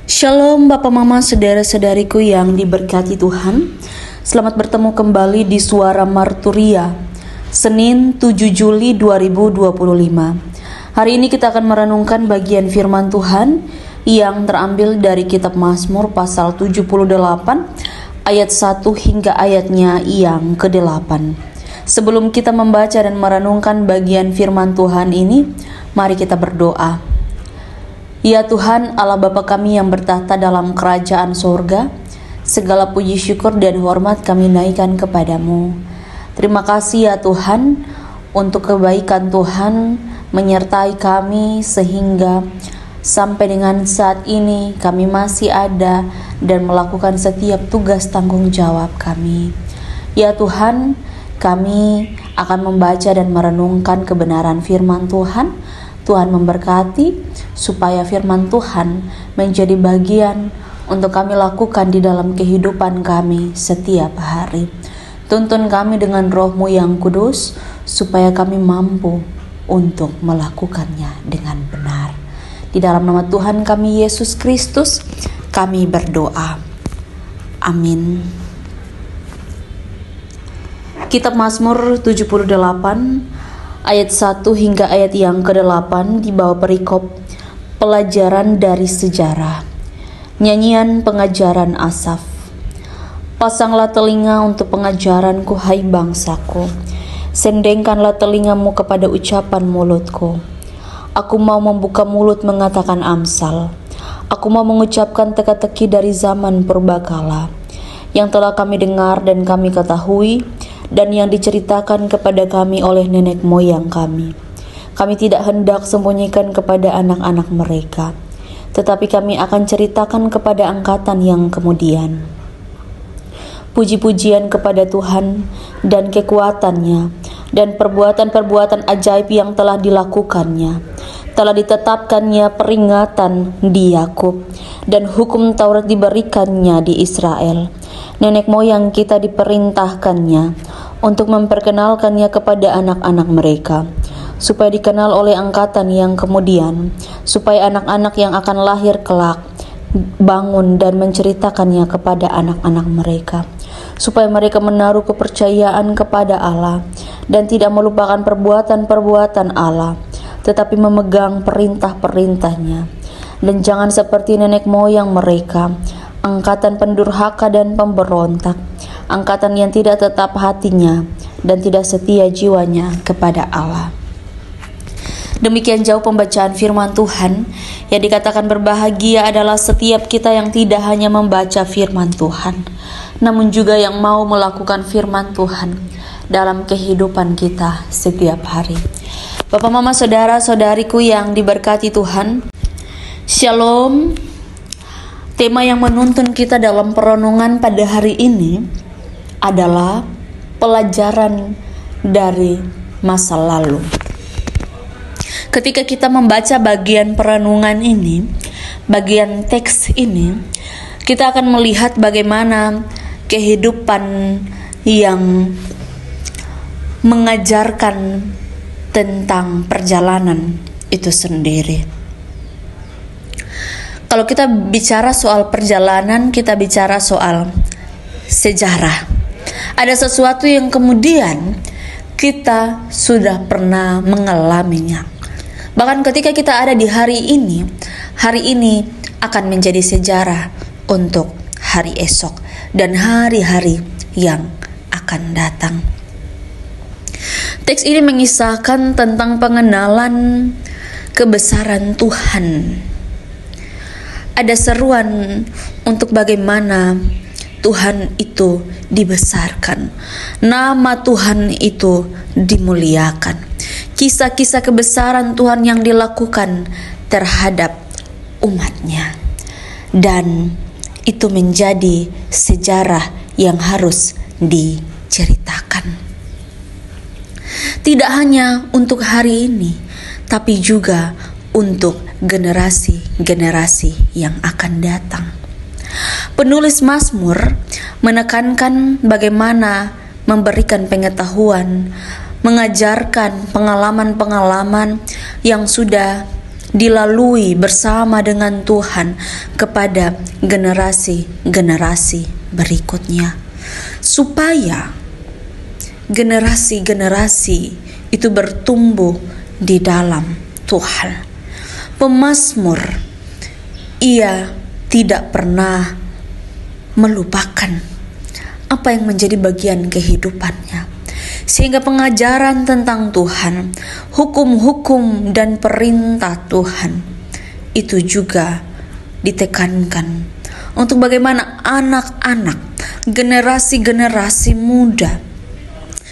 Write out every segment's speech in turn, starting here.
Shalom Bapak Mama saudara-saudariku yang diberkati Tuhan. Selamat bertemu kembali di Suara Marturia, Senin 7 Juli 2025. Hari ini kita akan merenungkan bagian firman Tuhan yang terambil dari kitab Mazmur pasal 78 ayat 1 hingga ayatnya yang ke-8. Sebelum kita membaca dan merenungkan bagian firman Tuhan ini, mari kita berdoa. Ya Tuhan, Allah Bapa kami yang bertahta dalam kerajaan sorga, segala puji syukur dan hormat kami naikkan kepadamu. Terima kasih ya Tuhan, untuk kebaikan Tuhan menyertai kami sehingga sampai dengan saat ini kami masih ada dan melakukan setiap tugas tanggung jawab kami. Ya Tuhan, kami akan membaca dan merenungkan kebenaran firman Tuhan. Tuhan memberkati supaya firman Tuhan menjadi bagian untuk kami lakukan di dalam kehidupan kami setiap hari. Tuntun kami dengan Roh-Mu yang kudus supaya kami mampu untuk melakukannya dengan benar. Di dalam nama Tuhan kami Yesus Kristus kami berdoa. Amin. Kitab Mazmur 78 ayat 1 hingga ayat yang ke-8 di bawah perikop pelajaran dari sejarah. Nyanyian pengajaran Asaf. Pasanglah telinga untuk pengajaranku, hai bangsaku. Sendengkanlah telingamu kepada ucapan mulutku. Aku mau membuka mulut mengatakan amsal. Aku mau mengucapkan teka-teki dari zaman purbakala, yang telah kami dengar dan kami ketahui, dan yang diceritakan kepada kami oleh nenek moyang kami. Kami tidak hendak sembunyikan kepada anak-anak mereka, tetapi kami akan ceritakan kepada angkatan yang kemudian. Puji-pujian kepada Tuhan dan kekuatannya, dan perbuatan-perbuatan ajaib yang telah dilakukannya. Telah ditetapkannya peringatan di Yakub, dan hukum Taurat diberikannya di Israel. Nenek moyang kita diperintahkannya untuk memperkenalkannya kepada anak-anak mereka, supaya dikenal oleh angkatan yang kemudian, supaya anak-anak yang akan lahir kelak bangun dan menceritakannya kepada anak-anak mereka, supaya mereka menaruh kepercayaan kepada Allah dan tidak melupakan perbuatan-perbuatan Allah, tetapi memegang perintah-perintahnya. Dan jangan seperti nenek moyang mereka, angkatan pendurhaka dan pemberontak, angkatan yang tidak tetap hatinya dan tidak setia jiwanya kepada Allah. Demikian jauh pembacaan firman Tuhan. Yang dikatakan berbahagia adalah setiap kita yang tidak hanya membaca firman Tuhan, namun juga yang mau melakukan firman Tuhan dalam kehidupan kita setiap hari. Bapak, Mama, saudara-saudariku yang diberkati Tuhan, Shalom. Tema yang menuntun kita dalam perenungan pada hari ini adalah pelajaran dari masa lalu. Ketika kita membaca bagian perenungan ini, bagian teks ini, kita akan melihat bagaimana kehidupan yang mengajarkan tentang perjalanan itu sendiri. Kalau kita bicara soal perjalanan, kita bicara soal sejarah. Ada sesuatu yang kemudian kita sudah pernah mengalaminya. Bahkan ketika kita ada di hari ini akan menjadi sejarah untuk hari esok dan hari-hari yang akan datang. Teks ini mengisahkan tentang pengenalan kebesaran Tuhan. Ada seruan untuk bagaimana Tuhan itu dibesarkan, nama Tuhan itu dimuliakan, kisah-kisah kebesaran Tuhan yang dilakukan terhadap umatnya, dan itu menjadi sejarah yang harus diceritakan. Tidak hanya untuk hari ini, tapi juga untuk generasi-generasi yang akan datang. Penulis Mazmur menekankan bagaimana memberikan pengetahuan, mengajarkan pengalaman-pengalaman yang sudah dilalui bersama dengan Tuhan kepada generasi-generasi berikutnya, supaya generasi-generasi itu bertumbuh di dalam Tuhan. Pemazmur, ia tidak pernah melupakan apa yang menjadi bagian kehidupannya, sehingga pengajaran tentang Tuhan, hukum-hukum dan perintah Tuhan itu juga ditekankan untuk bagaimana anak-anak, generasi-generasi muda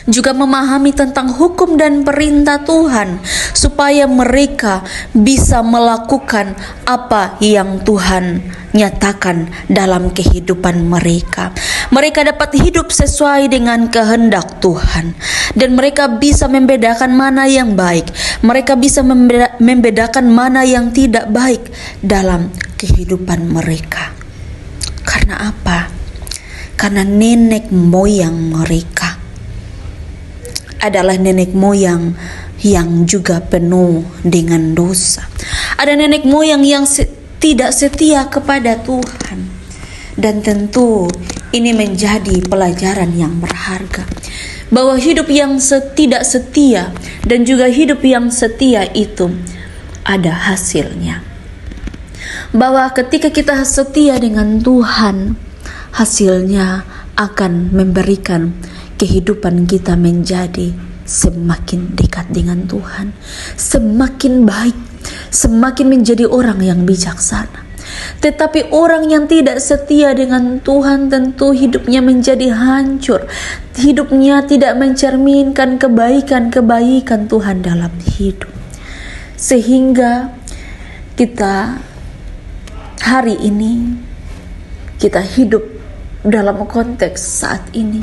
juga memahami tentang hukum dan perintah Tuhan, supaya mereka bisa melakukan apa yang Tuhan nyatakan dalam kehidupan mereka. Mereka dapat hidup sesuai dengan kehendak Tuhan, dan mereka bisa membedakan mana yang baik, mereka bisa membedakan mana yang tidak baik dalam kehidupan mereka. Karena apa? Karena nenek moyang mereka adalah nenek moyang yang juga penuh dengan dosa. Ada nenek moyang yang tidak setia kepada Tuhan. Dan tentu ini menjadi pelajaran yang berharga, bahwa hidup yang tidak setia dan juga hidup yang setia itu ada hasilnya. Bahwa ketika kita setia dengan Tuhan, hasilnya akan memberikan kehidupan kita menjadi semakin dekat dengan Tuhan, semakin baik, semakin menjadi orang yang bijaksana. Tetapi orang yang tidak setia dengan Tuhan, tentu hidupnya menjadi hancur. Hidupnya tidak mencerminkan kebaikan-kebaikan Tuhan dalam hidup. Sehingga kita hari ini, kita hidup dalam konteks saat ini,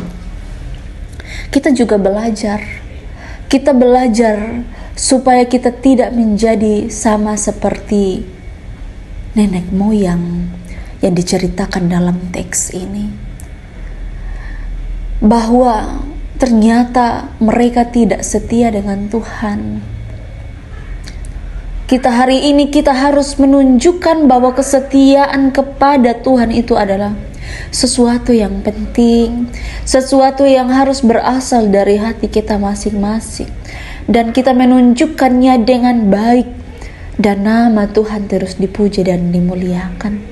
kita juga belajar. Kita belajar supaya kita tidak menjadi sama seperti nenek moyang yang diceritakan dalam teks ini. Bahwa ternyata mereka tidak setia dengan Tuhan. Kita hari ini kita harus menunjukkan bahwa kesetiaan kepada Tuhan itu adalah sesuatu yang penting, sesuatu yang harus berasal dari hati kita masing-masing, dan kita menunjukkannya dengan baik, dan nama Tuhan terus dipuji dan dimuliakan.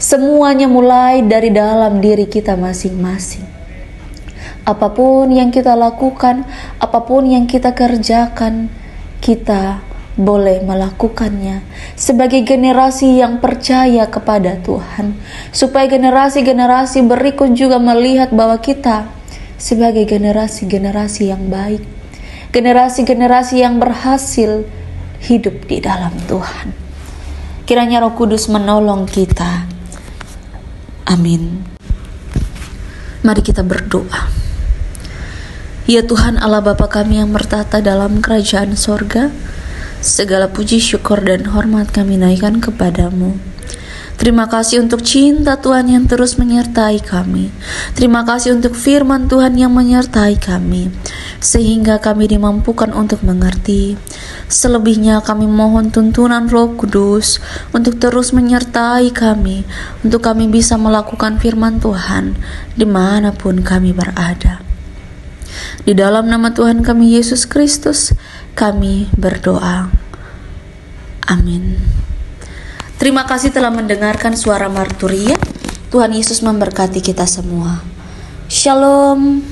Semuanya mulai dari dalam diri kita masing-masing. Apapun yang kita lakukan, apapun yang kita kerjakan, kita boleh melakukannya sebagai generasi yang percaya kepada Tuhan, supaya generasi-generasi berikut juga melihat bahwa kita sebagai generasi-generasi yang baik, generasi-generasi yang berhasil hidup di dalam Tuhan. Kiranya Roh Kudus menolong kita. Amin. Mari kita berdoa. Ya Tuhan Allah Bapa kami yang bertata dalam kerajaan sorga, segala puji, syukur, dan hormat kami naikkan kepadamu. Terima kasih untuk cinta Tuhan yang terus menyertai kami. Terima kasih untuk firman Tuhan yang menyertai kami, sehingga kami dimampukan untuk mengerti. Selebihnya kami mohon tuntunan Roh Kudus untuk terus menyertai kami, untuk kami bisa melakukan firman Tuhan dimanapun kami berada. Di dalam nama Tuhan kami Yesus Kristus, kami berdoa. Amin. Terima kasih telah mendengarkan suara Marturia. Tuhan Yesus memberkati kita semua. Shalom.